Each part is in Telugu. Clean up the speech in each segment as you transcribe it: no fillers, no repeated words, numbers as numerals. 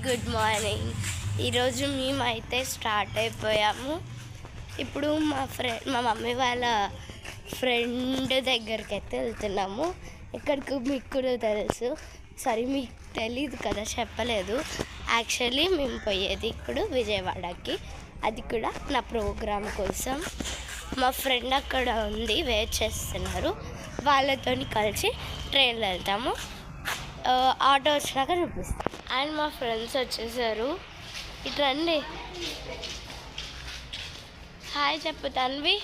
Good morning. ఈరోజు మేమైతే స్టార్ట్ అయిపోయాము. ఇప్పుడు మా మమ్మీ వాళ్ళ ఫ్రెండ్ దగ్గరికి అయితే వెళ్తున్నాము. ఇక్కడికి మీకు కూడా తెలుసు, మీకు తెలీదు కదా, చెప్పలేదు. యాక్చువల్లీ మేము పోయేది ఇప్పుడు విజయవాడకి, అది కూడా నా ప్రోగ్రామ్ కోసం. మా ఫ్రెండ్ అక్కడ ఉంది, వెయిట్ చేస్తున్నారు. వాళ్ళతో కలిసి ట్రైన్లో వెళ్తాము. ఆటో వచ్చినాక చూపిస్తాం. అండ్ మా ఫ్రెండ్స్ వచ్చేసారు. ఇటు రండి, హాయ్ చెప్పు తన్వి.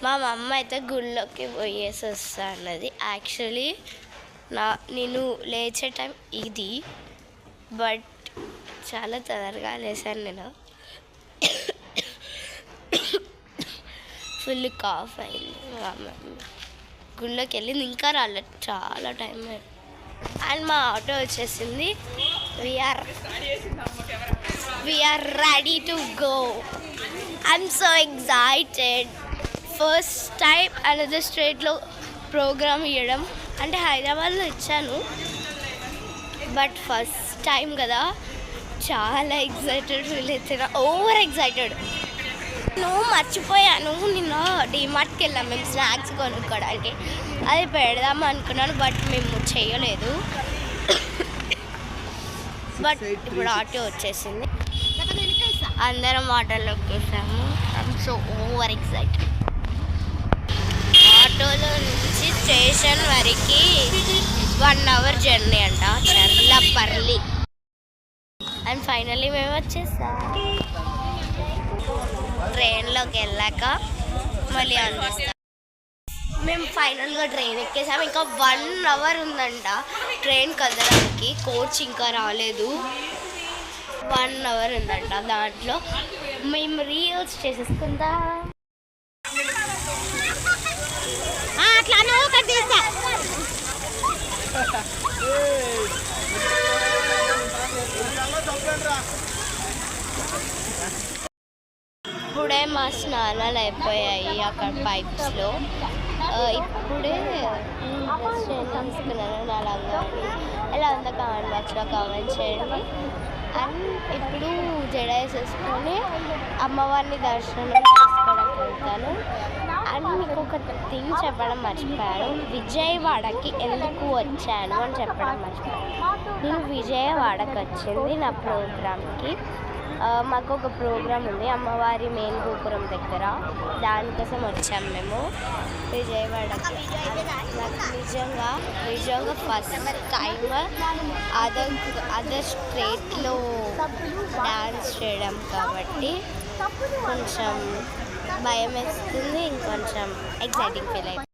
మా మమ్మ అయితే గుళ్ళోకి పోయేసి వస్తా అన్నది. యాక్చువల్లీ నేను లేచే టైం ఇది, బట్ చాలా తొందరగా లేసాను. నేను ఫుల్ కాఫ్ అయింది. మా మమ్మీ గుళ్ళోకి వెళ్ళింది, ఇంకా రాలేదు, చాలా టైం అయింది. అండ్ మా ఆటో వచ్చేసింది. We're ready to go. I'm so excited. First time another స్టేట్లో ప్రోగ్రామ్ ఇవ్వడం, అంటే హైదరాబాద్లో ఇచ్చాను, బట్ ఫస్ట్ టైం కదా, చాలా ఎగ్జైటెడ్ ఫీల్ అవుతున్నా. Over excited. నువ్వు మర్చిపోయాను, నిన్న డిమార్ట్కి వెళ్ళాం మేము స్నాక్స్ కొనుక్కోవడానికి. అది పెడదాం అనుకున్నాను, బట్ మేము చేయలేదు. బట్ ఇప్పుడు ఆటో వచ్చేసింది, అందరం ఆటోలోకి వచ్చేసాము. I'm so over excited. ఆటోలో నుంచి స్టేషన్ వరకు 1 hour జర్నీ అంట, చల్లపర్లి. అండ్ ఫైనల్లీ మేము వచ్చేసాం. ట్రైన్లోకి వెళ్ళాక మళ్ళీ అందిస్తాం. మేము ఫైనల్గా ట్రైన్ ఎక్కేసాము. ఇంకా 1 hour ఉందంట ట్రైన్ కదలడానికి. కోచ్ ఇంకా రాలేదు. 1 hour ఉందంట. దాంట్లో మేము రీల్స్ చేసేసుకుందా. ఇప్పుడే మా స్నానాలు అయిపోయాయి అక్కడ పైప్స్లో. ఇప్పుడే తీసుకున్నాను నా లంగాని. ఎలా ఉందో కామెంట్ బాక్స్లో కామెంట్ చేయండి. అండ్ ఇప్పుడు జడ వేసేసుకొని అమ్మవారిని దర్శనం చేసుకోవడానికి వెళ్తాను. అండ్ మీకు ఒక థింగ్ చెప్పడం మర్చిపోయాను, విజయవాడకి ఎందుకు వచ్చాను అని చెప్పడం మర్చిపోయాను. నేను విజయవాడకి వచ్చింది నా ప్రోగ్రామ్కి. మాకు ఒక ప్రోగ్రామ్ ఉంది అమ్మవారి మెయిన్ గోపురం దగ్గర, దానికోసం వచ్చాము మేము విజయవాడకి. నాకు నిజంగా ఫస్ట్ టైం అదర్ స్టేట్లో డాన్స్ చేయడం కాబట్టి కొంచెం భయం వేస్తుంది, ఇంకొంచెం ఎక్సైటింగ్ ఫీల్ అవుతుంది.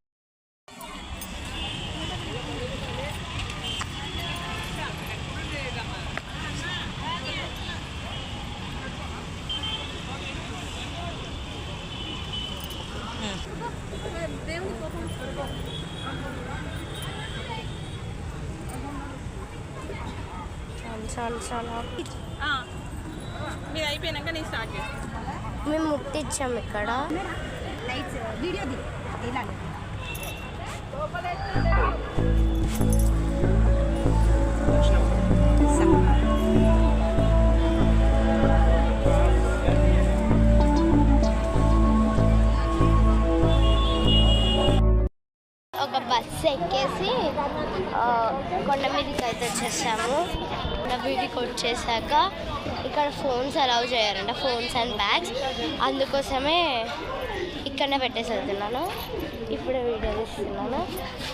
మీరు అయిపోయినాక నేను స్టార్ట్ చేస్తాను. మేము ముట్టించాము ఇక్కడ. ఒక బస్సు ఎక్కేసి కొండ మీదకి అయితే వచ్చేసాము. కొండ మీదకి వచ్చేసాక ఇక్కడ ఫోన్స్ అలౌ చేయాలంట, ఫోన్స్ అండ్ బ్యాగ్స్. అందుకోసమే ఇక్కడనే పెట్టేసి వెళ్తున్నాను. ఇప్పుడు వీడియో తీస్తున్నాను,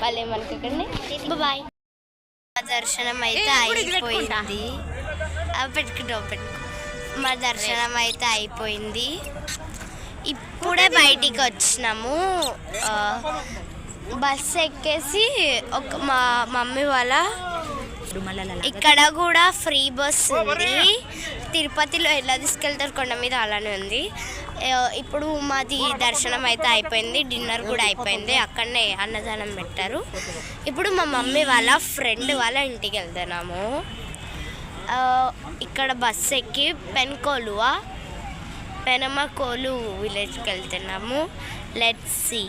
వాళ్ళు ఏమనుకోకండి. బాయ్. దర్శనం అయితే అయిపోయింది. మా దర్శనం అయితే అయిపోయింది. ఇప్పుడే బయటికి వచ్చినాము. బస్సు ఎక్కేసి మా మమ్మీ వాళ్ళ ఇక్కడ కూడా ఫ్రీ బస్ ఉంది. తిరుపతిలో ఎలా తీసుకెళ్తారు కొండ మీద, అలానే ఉంది. ఇప్పుడు మాది దర్శనం అయితే అయిపోయింది, డిన్నర్ కూడా అయిపోయింది. అక్కడనే అన్నదానం పెట్టారు. ఇప్పుడు మా మమ్మీ వాళ్ళ ఫ్రెండ్ వాళ్ళ ఇంటికి వెళ్తున్నాము. ఇక్కడ బస్సు ఎక్కి పెనమకోలు విలేజ్కి వెళ్తున్నాము. Let's see.